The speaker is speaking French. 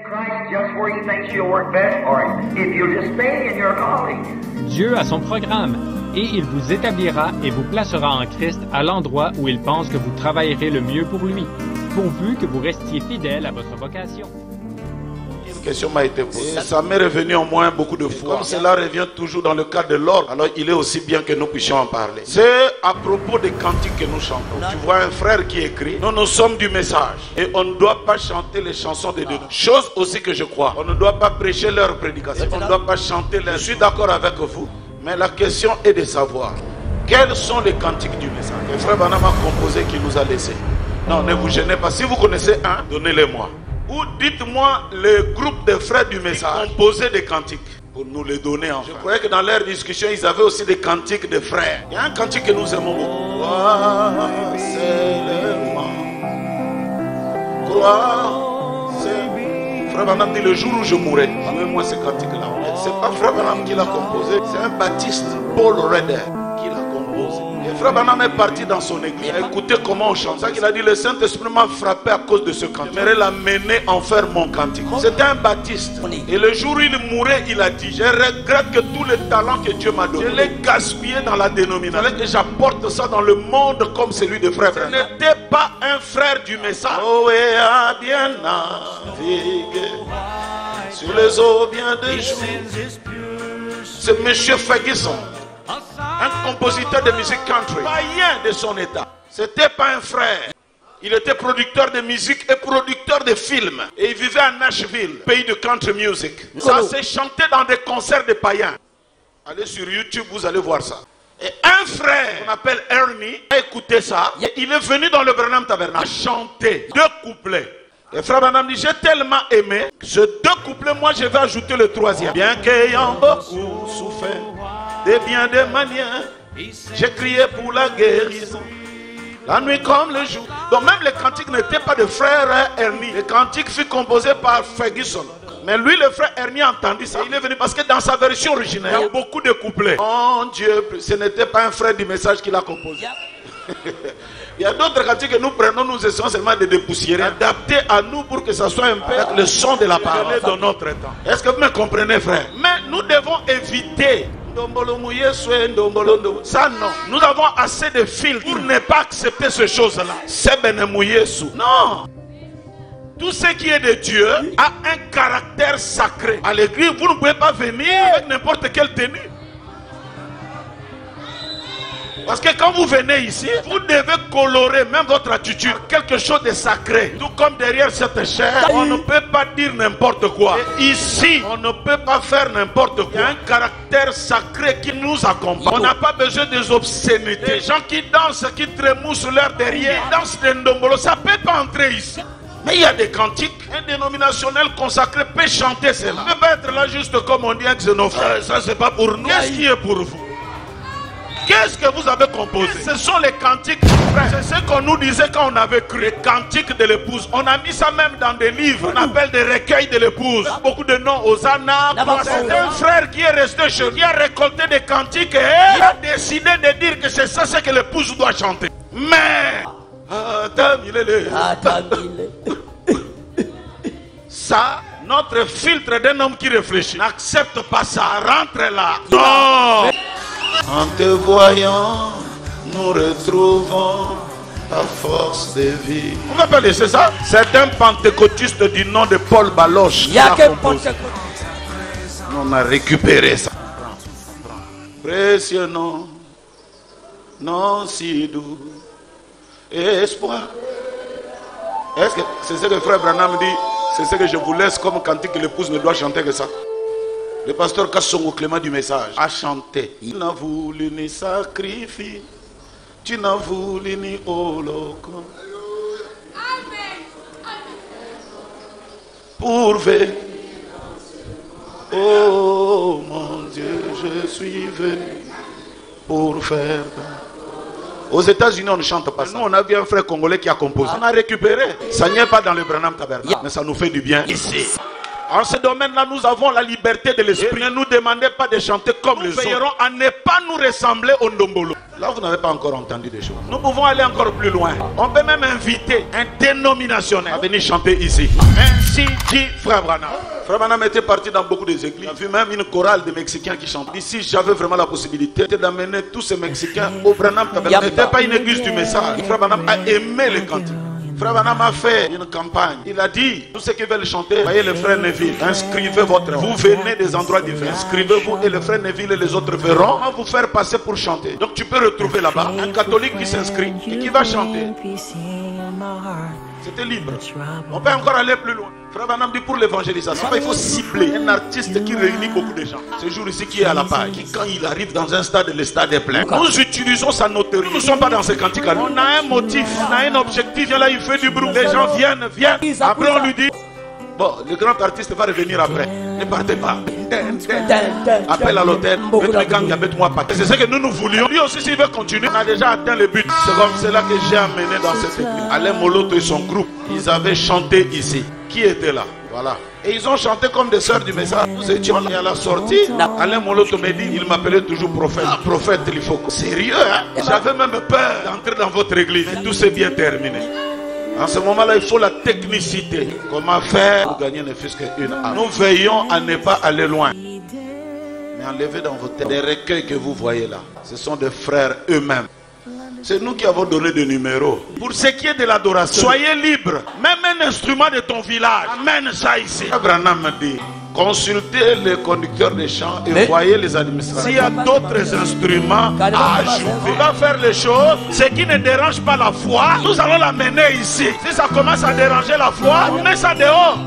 Christ just where he thinks you'll work best for him, if you'll just stay in your calling. Dieu a son programme, et il vous établira et vous placera en Christ à l'endroit où il pense que vous travaillerez le mieux pour lui, pourvu que vous restiez fidèle à votre vocation. Une question m'a été posée. Et ça m'est revenu au moins beaucoup de fois. Comme cela revient toujours dans le cadre de l'ordre, alors il est aussi bien que nous puissions en parler. C'est à propos des cantiques que nous chantons. Tu vois un frère qui écrit, nous sommes du message. Et on ne doit pas chanter les chansons de Dieu. Chose aussi que je crois. On ne doit pas prêcher leur prédication. On ne doit pas chanter leur... Je suis d'accord avec vous. Mais la question est de savoir quels sont les cantiques du message. Le frère Branham a composé qui nous a laissé. Non, ne vous gênez pas. Si vous connaissez un, donnez-les-moi. Ou dites-moi le groupe de frères du message composé des cantiques pour nous les donner enfin. Je croyais que dans leur discussion, ils avaient aussi des cantiques de frères. Il y a un cantique que nous aimons beaucoup. Crois seulement. Crois seulement. Frère Branham dit le jour où je mourrai, donnez-moi ce cantique-là. C'est pas Frère Branham qui l'a composé, c'est un baptiste, Paul Redder, qui l'a composé. Et Frère Branham est parti dans son église. Écoutez comment on chante. C'est ça qu'il a dit, le Saint-Esprit m'a frappé à cause de ce cantique. J'aimerais l'amener en faire mon cantique. C'était un baptiste. Et le jour où il mourait, il a dit, je regrette que tout le talent que Dieu m'a donné, je l'ai gaspillé dans la dénomination. Il fallait que j'apporte ça dans le monde comme celui de Frère Branham. Ce n'était pas un frère du message. Oh, et a bien navigué sur les eaux bien des jours. C'est M. Ferguson, un compositeur de musique country, païen de son état. C'était pas un frère. Il était producteur de musique et producteur de films. Et il vivait à Nashville, pays de country music. Ça s'est chanté dans des concerts de païens. Allez sur YouTube, vous allez voir ça. Et un frère qu'on appelle Ernie a écouté ça. Il est venu dans le Branham Tabernacle, a chanté 2 couplets. Et Frère Branham dit, j'ai tellement aimé, ce 2 couplets, moi je vais ajouter le 3e. Bien qu'ayant beaucoup souffert, de bien des manières, j'ai crié pour la guérison, la nuit comme le jour. Donc même les cantiques n'étaient pas de frère Ernie. Les cantiques furent composés par Ferguson. Mais lui, le frère Ernie a entendu ça. Il est venu parce que dans sa version originale, il y a beaucoup de couplets. Oh Dieu, ce n'était pas un frère du message qui l'a composé. Il y a d'autres cantiques que nous prenons, nous essayons seulement de dépoussiérer, adapter à nous pour que ça soit un peu le son de la parole de notre temps. Est-ce que vous me comprenez, frère? Mais nous devons éviter ça, non. Nous avons assez de filtres pour ne pas accepter ces choses-là. C'est non. Tout ce qui est de Dieu a un caractère sacré. À l'église, vous ne pouvez pas venir avec n'importe quelle tenue. Parce que quand vous venez ici, vous devez colorer même votre attitude, quelque chose de sacré. Tout comme derrière cette chair, on ne peut pas dire n'importe quoi. Et ici, on ne peut pas faire n'importe quoi. Il y a un caractère sacré qui nous accompagne. On n'a pas besoin des obscénités. Les gens qui dansent, qui trémoussent leur derrière, qui dansent des ndombolo, ça ne peut pas entrer ici. Mais il y a des cantiques. Un dénominationnel consacré peut chanter cela. Il ne peut pas être là juste comme on dit un xénophobe. Ça, c'est pas pour nous. Qu'est-ce qui est pour vous? Qu'est-ce que vous avez composé? Ce sont les cantiques, frère. C'est ce qu'on nous disait quand on avait cru. Les cantiques de l'épouse. On a mis ça même dans des livres. On appelle des recueils de l'épouse. Beaucoup de noms. Hosanna. C'est un frère qui est resté chez lui, qui a récolté des cantiques et a décidé de dire que c'est ça ce que l'épouse doit chanter. Mais ça, notre filtre d'un homme qui réfléchit n'accepte pas ça. Rentre là. Non. En te voyant, nous retrouvons la force de vie. On va pas laisser ça. C'est un pentecôtiste du nom de Paul Baloche. Il y a que on a récupéré ça. Précieux nom, non si doux, espoir. Est-ce que c'est ce que Frère Branham dit? C'est ce que je vous laisse comme cantique que l'épouse ne doit chanter que ça. Le pasteur Kassongo Clément du Message a chanté. Tu n'as voulu ni sacrifice, tu n'as voulu ni holocauste. Pour venir. Oh mon Dieu, je suis venu pour faire. Aux États-Unis, on ne chante pas ça. Nous, on a vu un frère congolais qui a composé. On a récupéré. Ça n'y est pas dans le Branham Tabernacle, mais ça nous fait du bien ici. En ce domaine-là, nous avons la liberté de l'esprit. Ne nous demandez pas de chanter comme les autres. Nous veillerons à ne pas nous ressembler au Ndombolo. Là, vous n'avez pas encore entendu des choses. Nous pouvons aller encore plus loin. On peut même inviter un dénominationnel à venir chanter ici. Ainsi dit Frère Branham. Frère Branham était parti dans beaucoup des églises. Il a vu même une chorale de Mexicains qui chantent. Ici, j'avais vraiment la possibilité d'amener tous ces Mexicains au Branham. Ce n'était pas une église du message. Frère Branham a aimé les cantiques. Frère Branham a fait une campagne. Il a dit, tous ceux qui veulent chanter, voyez le frère Neville, inscrivez votre... Vous venez des endroits différents. Inscrivez-vous et le frère Neville et les autres verront vous faire passer pour chanter. Donc tu peux retrouver là-bas un catholique qui s'inscrit et qui va chanter. C'était libre. On peut encore aller plus loin. Frère Branham dit pour l'évangélisation, il faut cibler un artiste qui réunit beaucoup de gens. Ce jour ici qui est à la page, qui quand il arrive dans un stade, le stade est plein. Nous utilisons sa notoriété. Nous ne sommes pas dans ces cantiques. On a un motif, on a un objectif. Là, il fait du bruit. Les gens viennent. Après, on lui dit, bon, le grand artiste va revenir après. Ne partez pas. Appel à l'hôtel. Mettez-moi pas. C'est ce que nous voulions. Lui aussi, s'il veut continuer, on a déjà atteint le but. C'est comme cela que j'ai amené dans cette église. Alain Moloto et son groupe, ils avaient chanté ici. Qui était là? Voilà. Et ils ont chanté comme des sœurs du message. Nous étions là. Et à la sortie, Alain Moloto me dit, il m'appelait toujours prophète. Ah, prophète, il faut. Sérieux, hein? J'avais même peur d'entrer dans votre église. Et tout s'est bien terminé. En ce moment-là, il faut la technicité. Comment faire pour gagner ne fût-ce qu'une âme. Nous veillons à ne pas aller loin. Mais enlevez dans vos têtes les recueils que vous voyez là. Ce sont des frères eux-mêmes. C'est nous qui avons donné des numéros. Pour ce qui est de l'adoration, soyez libres. Même un instrument de ton village, amène ça ici. Abraham me dit, consultez les conducteurs des chants et voyez les administrateurs. S'il y a d'autres instruments à ajouter, on va faire les choses. Ce qui ne dérange pas la foi, nous allons l'amener ici. Si ça commence à déranger la foi, on met ça dehors.